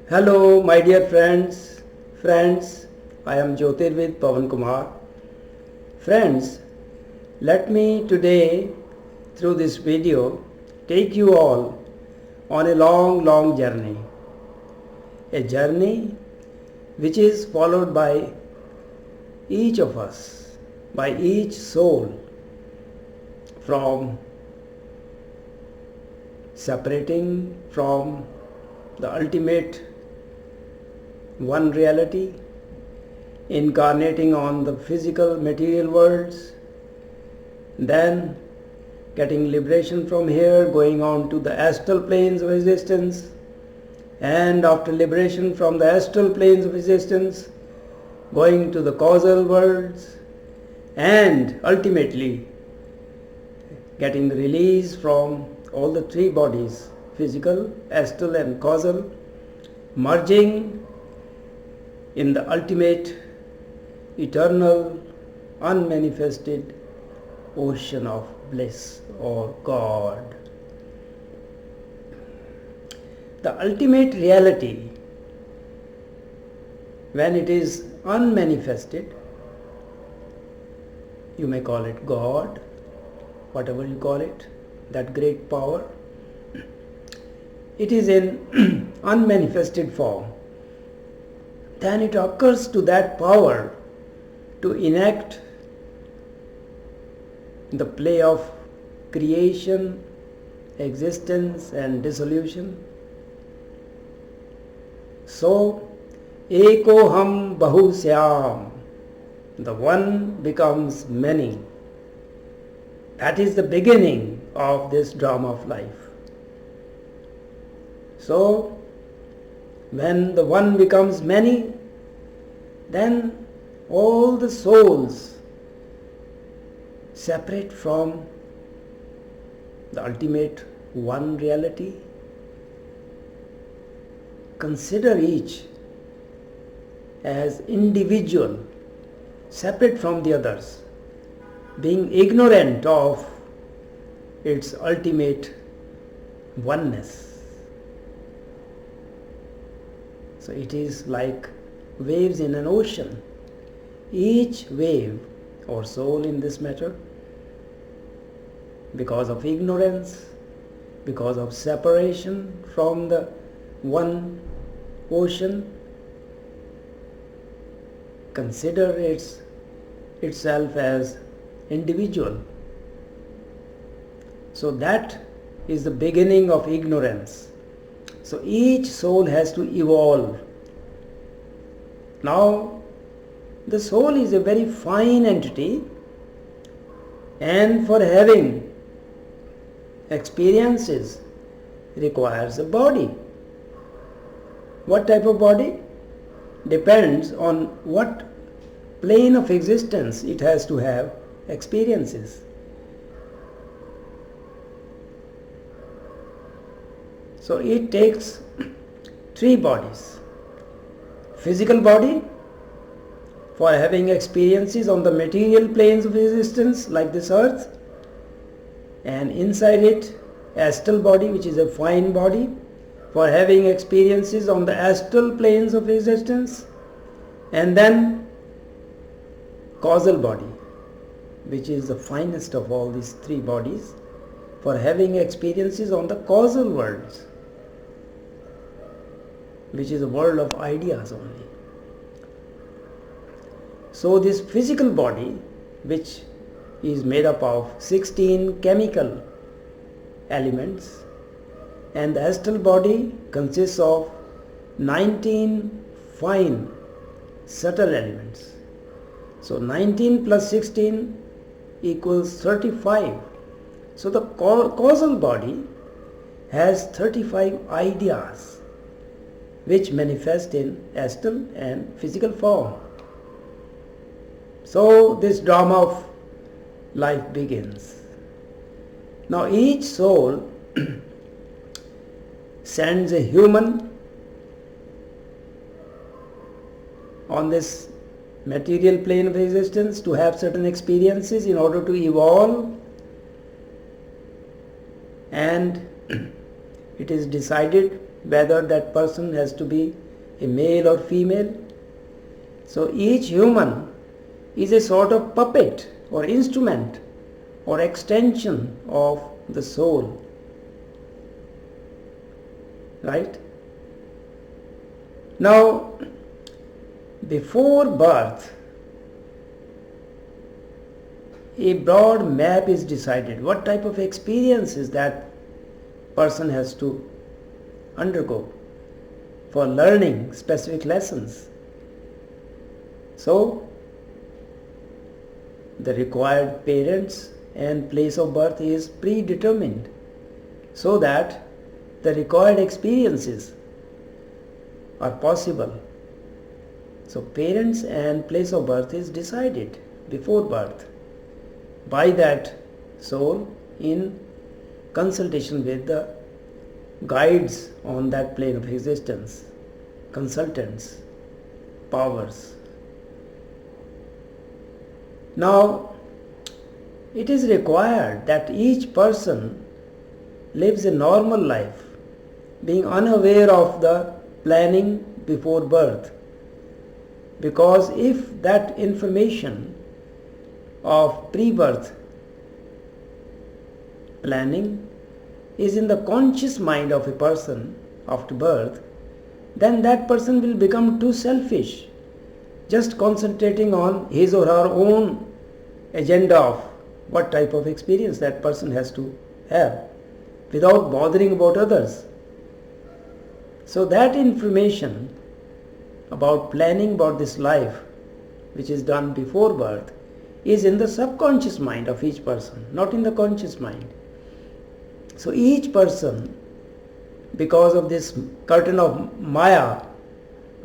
Hello, my dear friends. I am Jyotirvid Pavan Kumar. Friends, let me today, through this video, take you all on a long journey. A journey which is followed by each of us, by each soul, from separating from the ultimate one reality, incarnating on the physical material worlds, then getting liberation from here, going on to the astral planes of existence, and after liberation from the astral planes of existence, going to the causal worlds, and ultimately getting the release from all the three bodies, physical, astral and causal, merging in the ultimate, eternal, unmanifested ocean of bliss or God. The ultimate reality, when it is unmanifested, you may call it God, whatever you call it, that great power, it is in unmanifested form. Then it occurs to that power to enact the play of creation, existence and dissolution. So, Ekoham Bahusyam, the one becomes many. That is the beginning of this drama of life. So, when the one becomes many, then all the souls separate from the ultimate one reality. Consider each as individual, separate from the others, being ignorant of its ultimate oneness. So it is like waves in an ocean. Each wave or soul in this matter, because of ignorance, because of separation from the one ocean, consider itself as individual. So that is the beginning of ignorance. So each soul has to evolve. Now, the soul is a very fine entity, and for having experiences requires a body. What type of body? Depends on what plane of existence it has to have experiences. So it takes three bodies. Physical body for having experiences on the material planes of existence like this earth, and inside it astral body, which is a fine body for having experiences on the astral planes of existence, and then causal body, which is the finest of all these three bodies for having experiences on the causal worlds, which is a world of ideas only. So this physical body, which is made up of 16 chemical elements, and the astral body consists of 19 fine subtle elements. So 19 plus 16 equals 35. So the causal body has 35 ideas which manifest in astral and physical form. So this drama of life begins. Now each soul sends a human on this material plane of existence to have certain experiences in order to evolve, and it is decided whether that person has to be a male or female. So each human is a sort of puppet or instrument or extension of the soul. Right? Now, before birth, a broad map is decided. What type of experiences that person has to undergo for learning specific lessons. So, the required parents and place of birth is predetermined so that the required experiences are possible. So parents and place of birth is decided before birth by that soul in consultation with the guides on that plane of existence, consultants, powers. Now, it is required that each person lives a normal life, being unaware of the planning before birth, because if that information of pre-birth planning is in the conscious mind of a person after birth, then that person will become too selfish, just concentrating on his or her own agenda of what type of experience that person has to have without bothering about others. So that information about planning about this life, which is done before birth, is in the subconscious mind of each person, not in the conscious mind. So each person, because of this curtain of Maya,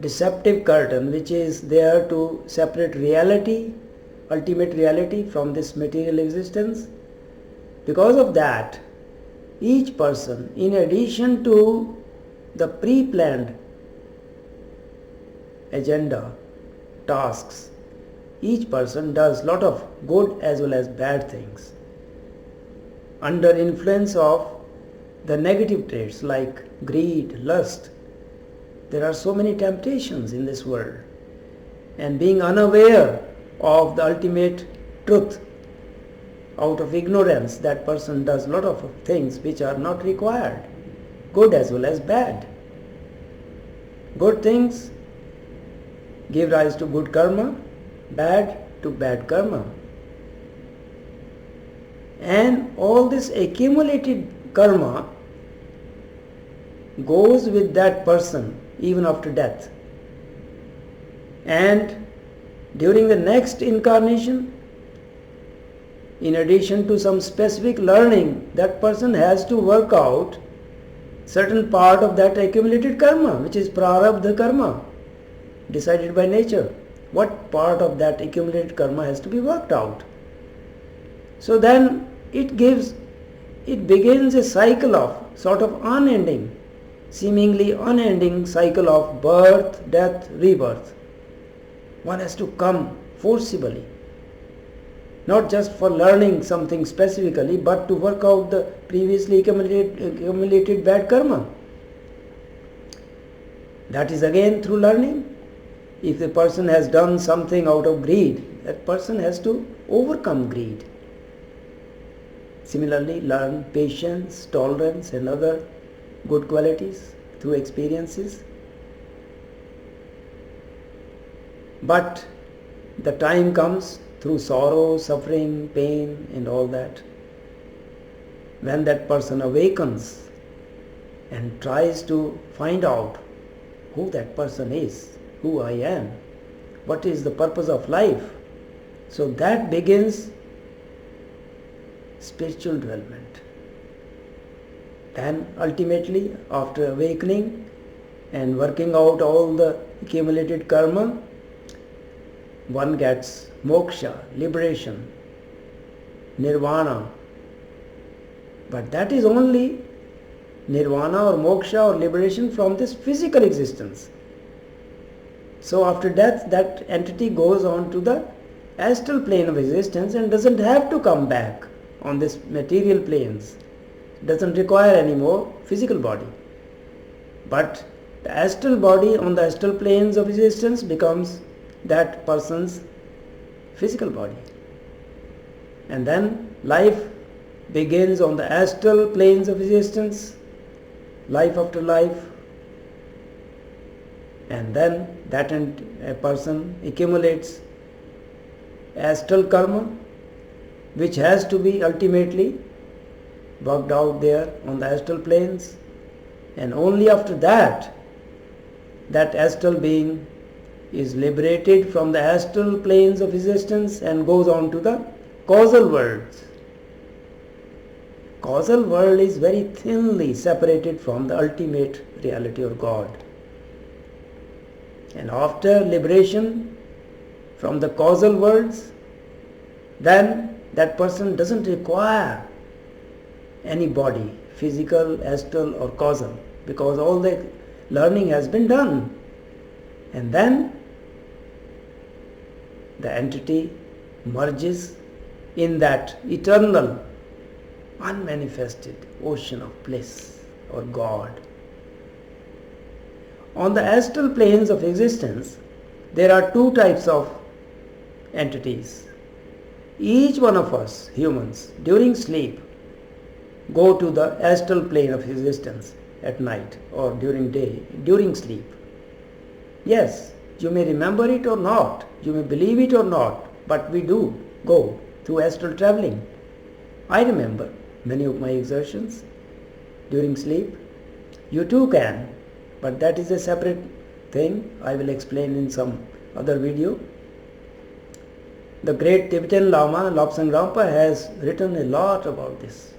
deceptive curtain, which is there to separate reality, ultimate reality, from this material existence, because of that, each person, in addition to the pre-planned agenda, tasks, each person does lot of good as well as bad things under influence of the negative traits like greed, lust. There are so many temptations in this world, and being unaware of the ultimate truth, out of ignorance, that person does lot of things which are not required, good as well as bad. Good things give rise to good karma, bad to bad karma. And all this accumulated karma goes with that person even after death. And during the next incarnation, in addition to some specific learning, that person has to work out certain part of that accumulated karma, which is prarabdha karma, decided by nature. What part of that accumulated karma has to be worked out? So then it begins a cycle of sort of unending, seemingly unending cycle of birth, death, rebirth. One has to come forcibly, not just for learning something specifically, but to work out the previously accumulated bad karma. That is again through learning. If the person has done something out of greed, that person has to overcome greed. Similarly, learn patience, tolerance and other good qualities through experiences. But the time comes through sorrow, suffering, pain and all that, when that person awakens and tries to find out who that person is, who I am, what is the purpose of life. So that begins spiritual development. Then ultimately, after awakening and working out all the accumulated karma, one gets moksha, liberation, nirvana. But that is only nirvana or moksha or liberation from this physical existence. So after death, that entity goes on to the astral plane of existence and doesn't have to come back on this material planes. Doesn't require any more physical body. But the astral body on the astral planes of existence becomes that person's physical body. And then life begins on the astral planes of existence, life after life. And then that a person accumulates astral karma, which has to be ultimately worked out there on the astral planes. And only after that, that astral being is liberated from the astral planes of existence and goes on to the causal worlds. Causal world is very thinly separated from the ultimate reality of God. And after liberation from the causal worlds, then that person doesn't require any body, physical, astral or causal, because all the learning has been done. And then the entity merges in that eternal, unmanifested ocean of bliss or God. On the astral planes of existence, there are two types of entities. Each one of us, humans, during sleep, go to the astral plane of existence at night or during day, during sleep. Yes, you may remember it or not, you may believe it or not, but we do go through astral traveling. I remember many of my exertions during sleep. You too can, but that is a separate thing. I will explain in some other video. The great Tibetan Lama Lobsang Rampa has written a lot about this.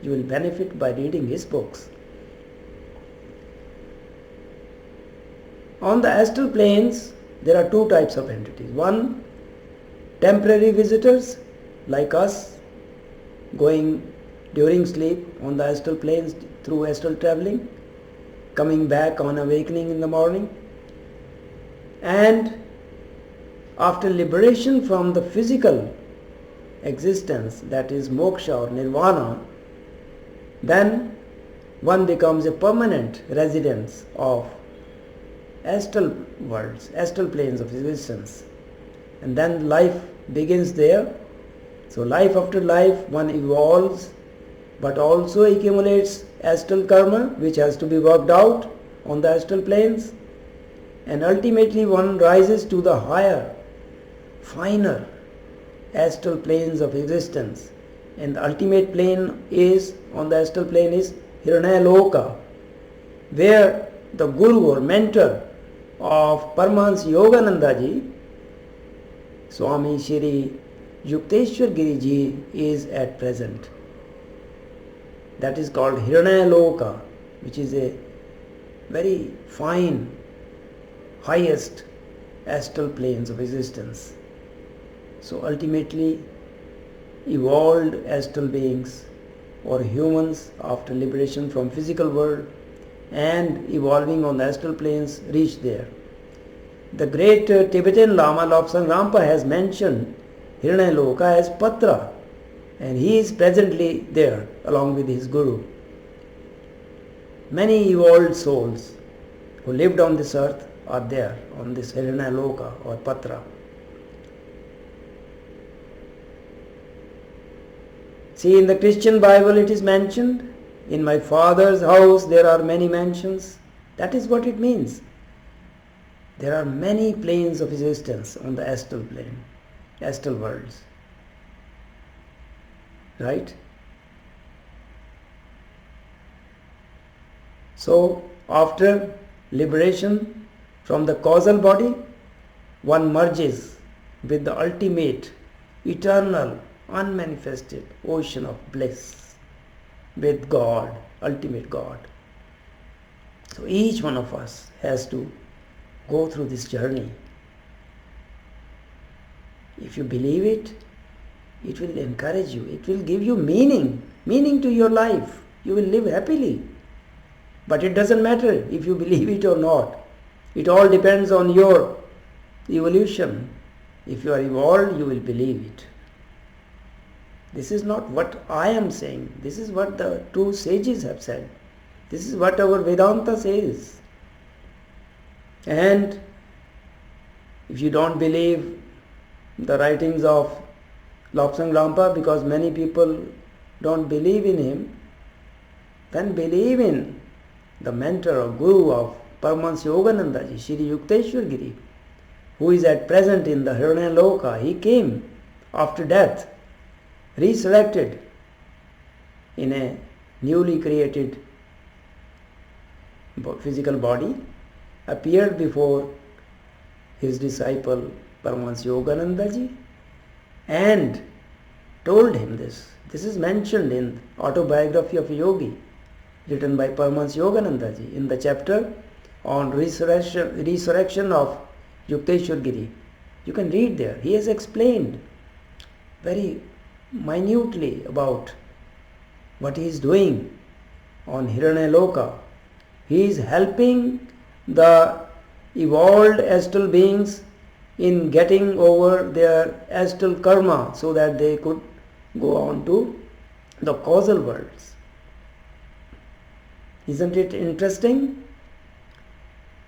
You will benefit by reading his books. On the astral planes, there are two types of entities. One, temporary visitors like us, going during sleep on the astral planes through astral traveling, coming back on awakening in the morning. And after liberation from the physical existence, that is moksha or nirvana, then one becomes a permanent resident of astral worlds, astral planes of existence. And then life begins there. So life after life one evolves, but also accumulates astral karma, which has to be worked out on the astral planes. And ultimately one rises to the higher, finer astral planes of existence. And the ultimate plane is, on the astral plane is Hiranyaloka, where the guru or mentor of Paramahansa Yogananda ji, Swami Shri Yukteswar Giri ji, is at present. That is called Hiranyaloka, which is a very fine, highest astral planes of existence. So ultimately, evolved astral beings or humans after liberation from physical world and evolving on the astral planes reach there. The great Tibetan Lama Lobsang Rampa has mentioned Hiranyaloka as Patra, and he is presently there along with his guru. Many evolved souls who lived on this earth are there on this Hiranyaloka or Patra. See, in the Christian Bible it is mentioned, in my Father's house there are many mansions. That is what it means. There are many planes of existence on the astral plane, astral worlds. Right? So, after liberation from the causal body, one merges with the ultimate, eternal, unmanifested ocean of bliss, with God, ultimate God. So each one of us has to go through this journey. If you believe it, it will encourage you, it will give you meaning to your life. You will live happily. But it doesn't matter if you believe it or not. It all depends on your evolution. If you are evolved, you will believe it. This is not what I am saying. This is what the true sages have said. This is what our Vedanta says. And if you don't believe the writings of Lobsang Rampa, because many people don't believe in him, then believe in the mentor or guru of Paramahansa Yoganandaji, Shri Yukteswar Giri, who is at present in the Hiranyaloka. He came after death, resurrected in a newly created physical body, appeared before his disciple Paramahansa Yoganandaji and told him this. This is mentioned in Autobiography of a Yogi, written by Paramahansa Yoganandaji, in the chapter on resurrection of Yukteswar Giri. You can read there. He has explained very minutely about what he is doing on Hiranyaloka. He is helping the evolved astral beings in getting over their astral karma so that they could go on to the causal worlds. Isn't it interesting?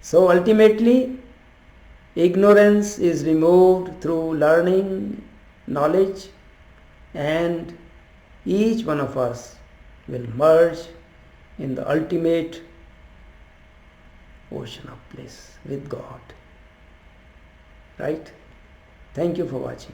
So ultimately, ignorance is removed through learning, knowledge, and each one of us will merge in the ultimate ocean of bliss with God. Right? Thank you for watching.